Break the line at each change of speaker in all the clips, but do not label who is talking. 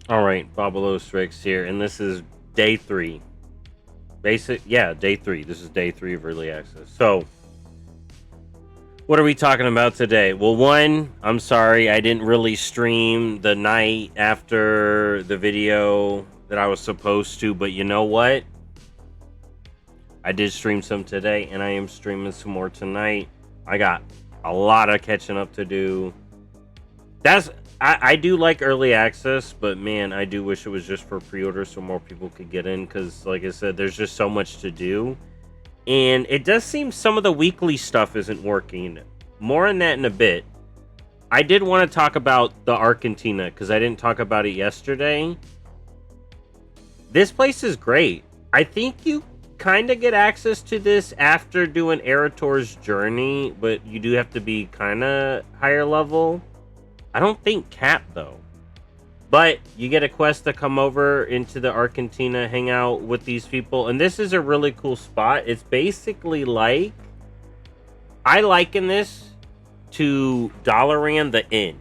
All right, BobalosRex here, and this is day 3. Day 3. This is day 3 of early access. So, what are we talking about today? Well, one, I'm sorry I didn't really stream the night after the video that I was supposed to, but you know what? I did stream some today, and I am streaming some more tonight. I got a lot of catching up to do. That's I do like early access, but man, I do wish it was just for pre-order so more people could get in, because like I said, there's just so much to do. And it does seem some of the weekly stuff isn't working. More on that in a bit. I did want to talk about the Argentina because I didn't talk about it yesterday. This place is great. I think you kind of get access to this after doing Erator's journey, but you do have to be kind of higher level. I don't think cap though. But you get a quest to come over into the Argentina, hang out with these people, and this is a really cool spot. It's basically like, I liken this to Dalaran the Inn,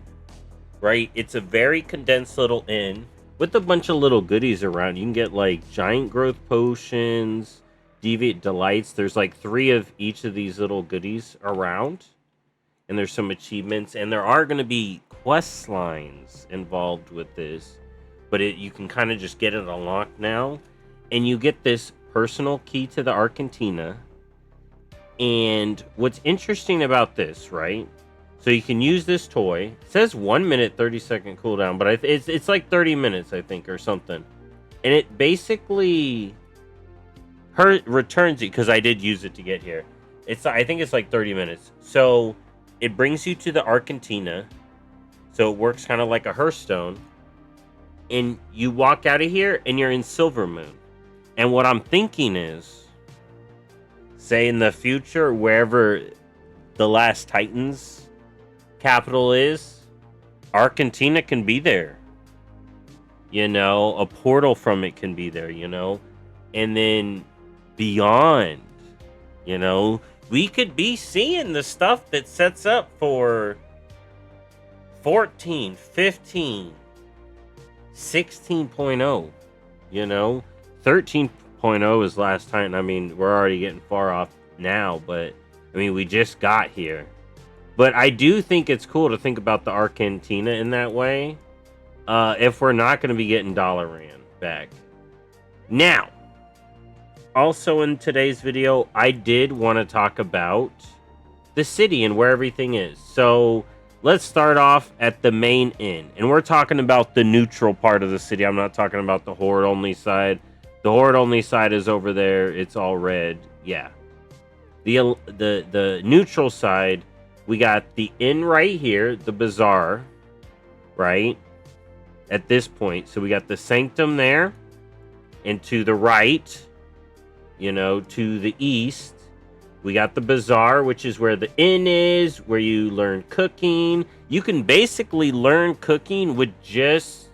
right? It's a very condensed little inn with a bunch of little goodies around. You can get like giant growth potions, deviant delights. There's like 3 of each of these little goodies around, and there's some achievements, and there are going to be quest lines involved with this, but you can kind of just get it unlocked now, and you get this personal key to the Argentina. And what's interesting about this, right? So you can use this toy. It says 1 minute 30-second cooldown, but it's like 30 minutes, I think, or something. And it basically returns it, because I did use it to get here. I think it's like 30 minutes. So it brings you to the Argentina. So it works kind of like a Hearthstone. And you walk out of here and you're in Silvermoon. And what I'm thinking is, say in the future, wherever the last Titans capital is, Argentina can be there. You know, a portal from it can be there, you know. And then beyond, you know, we could be seeing the stuff that sets up for 14, 15, 16.0, you know. 13.0 is last time. I mean, we're already getting far off now, but I mean, we just got here. But I do think it's cool to think about the Argentina in that way, if we're not going to be getting Dalaran back. Now, also in today's video, I did want to talk about the city and where everything is. So let's start off at the main inn. And we're talking about the neutral part of the city. I'm not talking about the horde only side. The horde only side is over there. It's all red. Yeah. The neutral side, we got the inn right here, the bazaar, right? At this point. So we got the sanctum there. And to the right, you know, to the east, we got the bazaar, which is where the inn is, where you learn cooking. You can basically learn cooking with just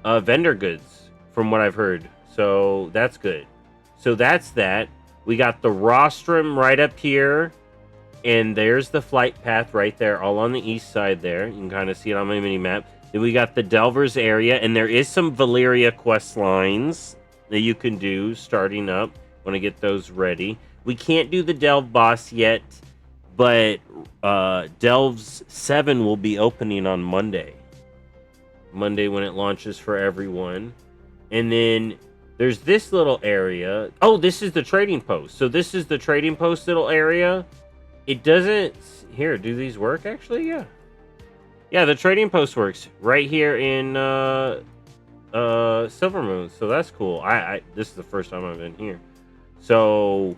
vendor goods, from what I've heard. So that's good. So that's that. We got the rostrum right up here. And there's the flight path right there, all on the east side there. You can kind of see it on my mini map. Then we got the Delvers area, and there is some Valyria quest lines that you can do starting up. Want to get those ready. We can't do the Delve boss yet, but Delves 7 will be opening on Monday. Monday when it launches for everyone. And then there's this little area. Oh, this is the trading post. So this is the trading post little area. It doesn't... Here, do these work actually? Yeah. Yeah, the trading post works right here in Silvermoon. So that's cool. This is the first time I've been here. So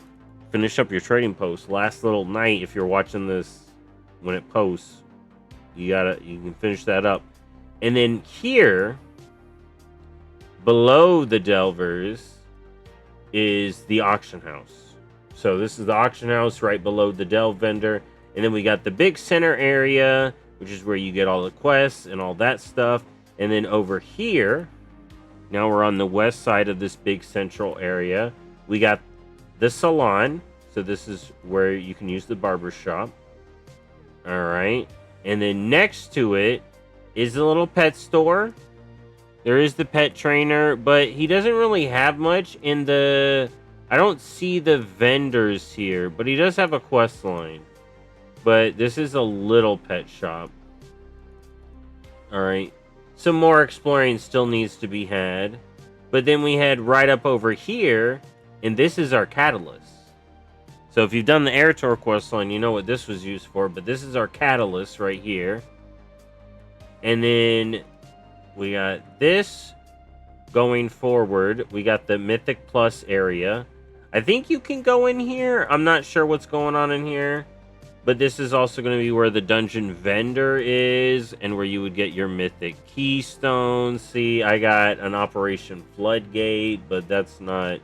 finish up your trading post. Last little night, if you're watching this when it posts, you can finish that up. And then here, below the Delvers, is the auction house. So this is the auction house right below the Delve vendor. And then we got the big center area, which is where you get all the quests and all that stuff. And then over here, now we're on the west side of this big central area. We got the salon. So this is where you can use the barber shop. All right. And then next to it is a little pet store. There is the pet trainer, but he doesn't really have much in the... I don't see the vendors here, but he does have a quest line. But this is a little pet shop. Alright. Some more exploring still needs to be had. But then we head right up over here, and this is our catalyst. So if you've done the Air Tour quest line, you know what this was used for, but this is our catalyst right here. And then we got this going forward. We got the Mythic Plus area. I think you can go in here. I'm not sure what's going on in here. But this is also going to be where the dungeon vendor is and where you would get your mythic keystones. See, I got an Operation Floodgate, but that's not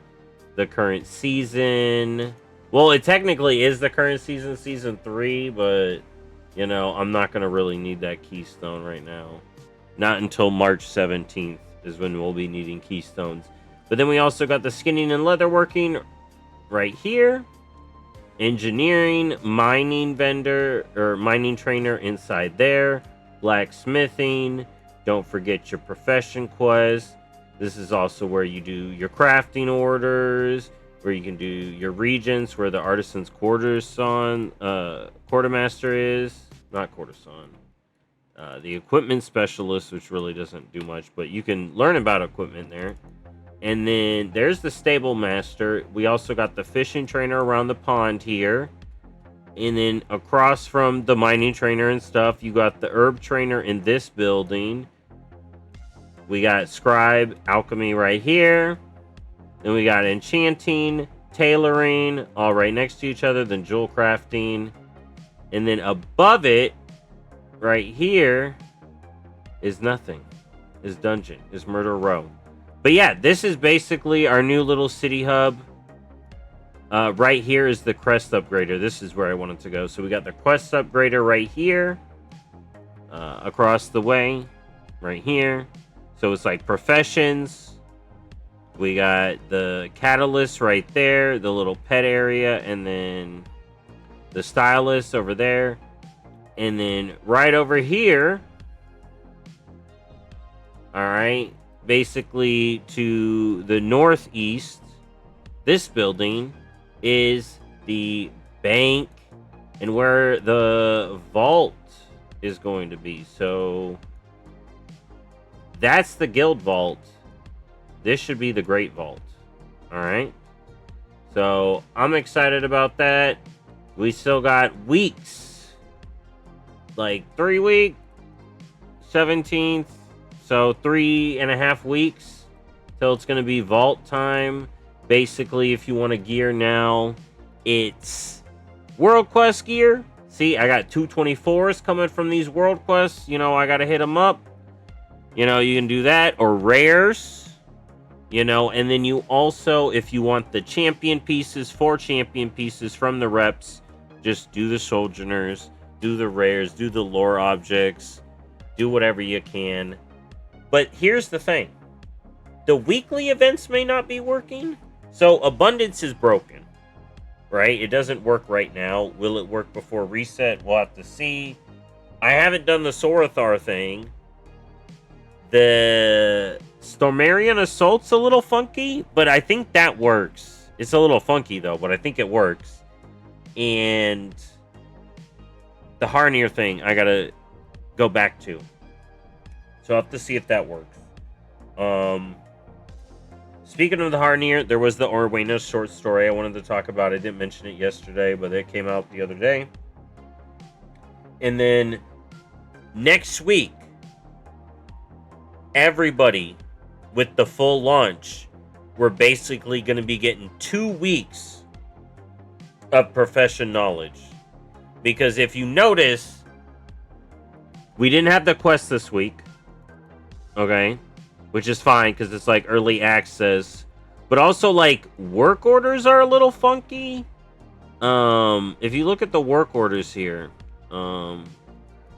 the current season. Well, it technically is the current season, season 3, but, you know, I'm not going to really need that keystone right now. Not until March 17th is when we'll be needing keystones. But then we also got the skinning and leatherworking right here. Engineering, mining vendor, or mining trainer inside there. Blacksmithing. Don't forget your profession quest. This is also where you do your crafting orders, where you can do your regents, where the artisan's quartermaster is. Not quarterson. The equipment specialist, which really doesn't do much, but you can learn about equipment there. And then there's the stable master. We also got the fishing trainer around the pond here. And then across from the mining trainer and stuff, you got the herb trainer in this building. We got scribe, alchemy right here. Then we got enchanting, tailoring, all right next to each other. Then jewel crafting. And then above it, right here, is nothing. Is dungeon, is murder row. But yeah, this is basically our new little city hub. Right here is the quest upgrader. This is where I wanted to go. So we got the quest upgrader right here. Across the way. Right here. So it's like professions. We got the catalyst right there. The little pet area. And then the stylist over there. And then right over here. Alright. Basically to the northeast, this building is the bank and where the vault is going to be. So that's the guild vault. This should be the great vault. All right. So I'm excited about that. We still got weeks, like 3 weeks, 17th. So 3.5 weeks till it's going to be vault time. Basically, if you want to gear now, it's World Quest gear. See, I got 224s coming from these World Quests. You know, I got to hit them up. You know, you can do that. Or rares. You know, and then you also, if you want the champion pieces, 4 champion pieces from the reps, just do the sojourners, do the rares, do the lore objects, do whatever you can. But here's the thing. The weekly events may not be working. So abundance is broken. Right? It doesn't work right now. Will it work before reset? We'll have to see. I haven't done the Sorathar thing. The Stormarian Assault's a little funky, but I think that works. It's a little funky though, but I think it works. And the Harnier thing I gotta go back to. So I'll have to see if that works. Speaking of the Harnier, there was the Orwena short story I wanted to talk about. I didn't mention it yesterday, but it came out the other day. And then next week, everybody with the full launch, we're basically going to be getting 2 weeks of profession knowledge. Because if you notice, we didn't have the quest this week. Okay, which is fine because it's like early access, but also like work orders are a little funky. If you look at the work orders here,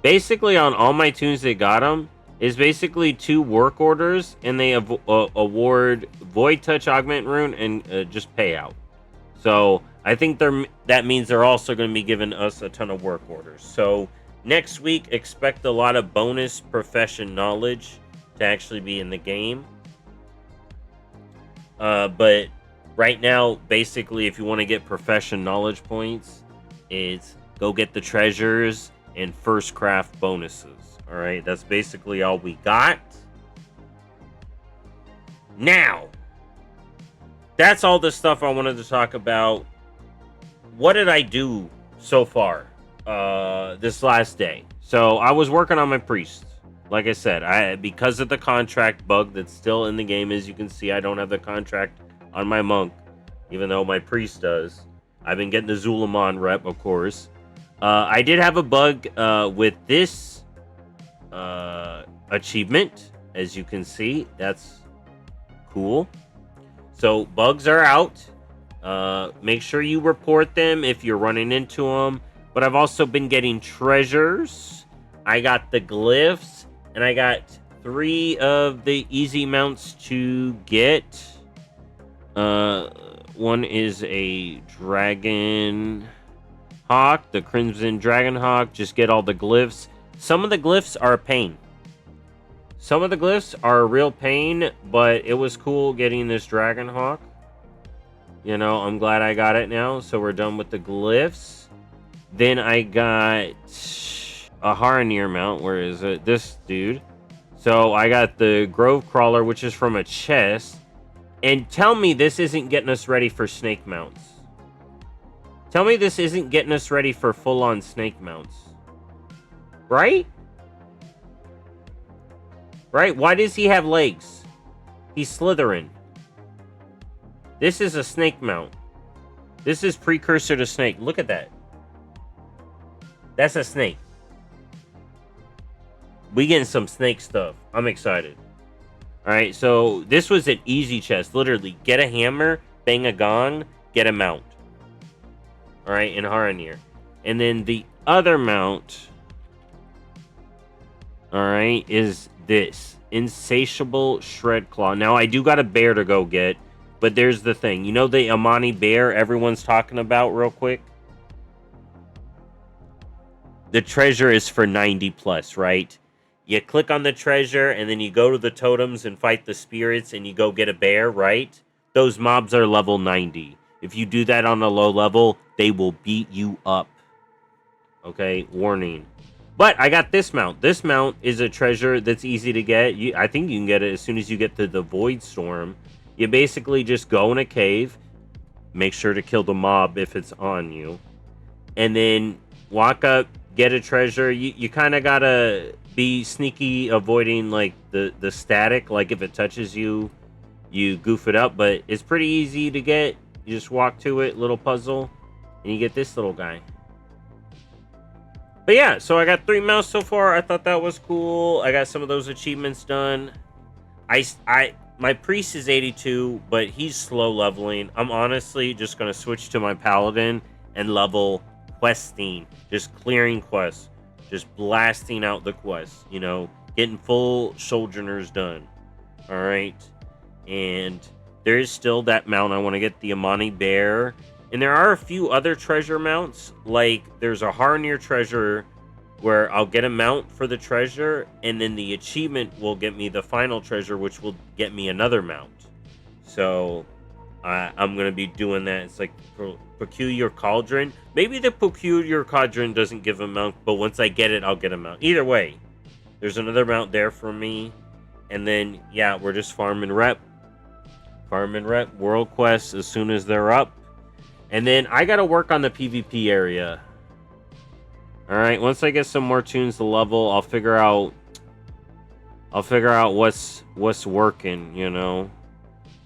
basically on all my tunes that got them is basically 2 work orders, and they award Void Touch Augment Rune and just payout. So I think that means they're also going to be giving us a ton of work orders. So next week, expect a lot of bonus profession knowledge to actually be in the game. But right now, basically, if you want to get profession knowledge points, it's go get the treasures and first craft bonuses. All right, that's basically all we got. Now, that's all the stuff I wanted to talk about. What did I do so far this last day? So I was working on my priest. Like I said, because of the contract bug that's still in the game, as you can see, I don't have the contract on my monk, even though my priest does. I've been getting the Zulamon rep, of course. I did have a bug with this achievement, as you can see. That's cool. So bugs are out. Make sure you report them if you're running into them. But I've also been getting treasures. I got the glyphs, and I got 3 of the easy mounts to get. One is a dragon hawk, the crimson dragon hawk. Just get all the glyphs. Some of the glyphs are a pain. Some of the glyphs are a real pain, but it was cool getting this dragon hawk. You know, I'm glad I got it now. So we're done with the glyphs. Then I got a Haranir mount. Where is it? This dude. So I got the Grove Crawler, which is from a chest. And tell me this isn't getting us ready for snake mounts. Tell me this isn't getting us ready for full-on snake mounts. Right? Right? Why does he have legs? He's slithering. This is a snake mount. This is precursor to snake. Look at that. That's a snake. We getting some snake stuff. I'm excited. Alright, so this was an easy chest. Literally, get a hammer, bang a gong, get a mount. Alright, in Haranir. And then the other mount, alright, is this. Insatiable Shred Claw. Now, I do got a bear to go get, but there's the thing. You know the Amani bear everyone's talking about real quick? The treasure is for 90 plus, right? You click on the treasure, and then you go to the totems and fight the spirits, and you go get a bear, right? Those mobs are level 90. If you do that on a low level, they will beat you up. Okay, warning. But I got this mount. This mount is a treasure that's easy to get. I think you can get it as soon as you get to the Void Storm. You basically just go in a cave, make sure to kill the mob if it's on you, and then walk up, get a treasure. You kind of gotta be sneaky, avoiding like the static. Like if it touches you, you goof it up, but it's pretty easy to get. You just walk to it, little puzzle, and you get this little guy. But yeah, so I got 3 mounts so far. I thought that was cool. I got some of those achievements done. My priest is 82, but he's slow leveling. I'm honestly just gonna switch to my paladin and level questing, just clearing quests, just blasting out the quests, you know, getting full sojourners done. All right, and there is still that mount. I want to get the Amani bear, and there are a few other treasure mounts. Like there's a Haranir treasure where I'll get a mount for the treasure, and then the achievement will get me the final treasure, which will get me another mount. So I'm gonna be doing that. It's like Peculiar Cauldron. Maybe the Peculiar Cauldron doesn't give a mount, but once I get it, I'll get a mount. Either way, there's another mount there for me. And then, yeah, we're just farming rep. Farming rep, world quests as soon as they're up. And then I got to work on the PvP area. Alright, once I get some more tunes to level, I'll figure out what's working, you know.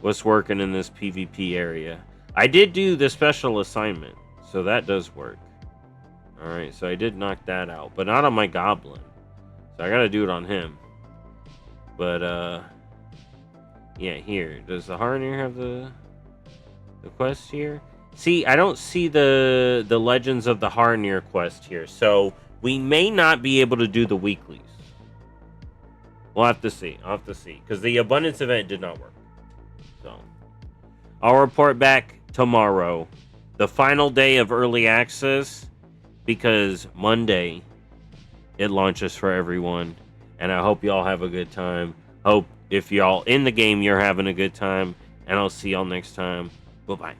What's working in this PvP area. I did do the special assignment, so that does work. Alright, so I did knock that out, but not on my goblin. So I gotta do it on him. But, yeah, here. Does the Haranir have the quest here? See, I don't see the Legends of the Haranir quest here, so we may not be able to do the weeklies. We'll have to see. I'll have to see, because the Abundance event did not work. So, I'll report back tomorrow, the final day of early access, because Monday it launches for everyone, and I hope you all have a good time. Hope if y'all in the game, you're having a good time, and I'll see y'all next time. Bye bye.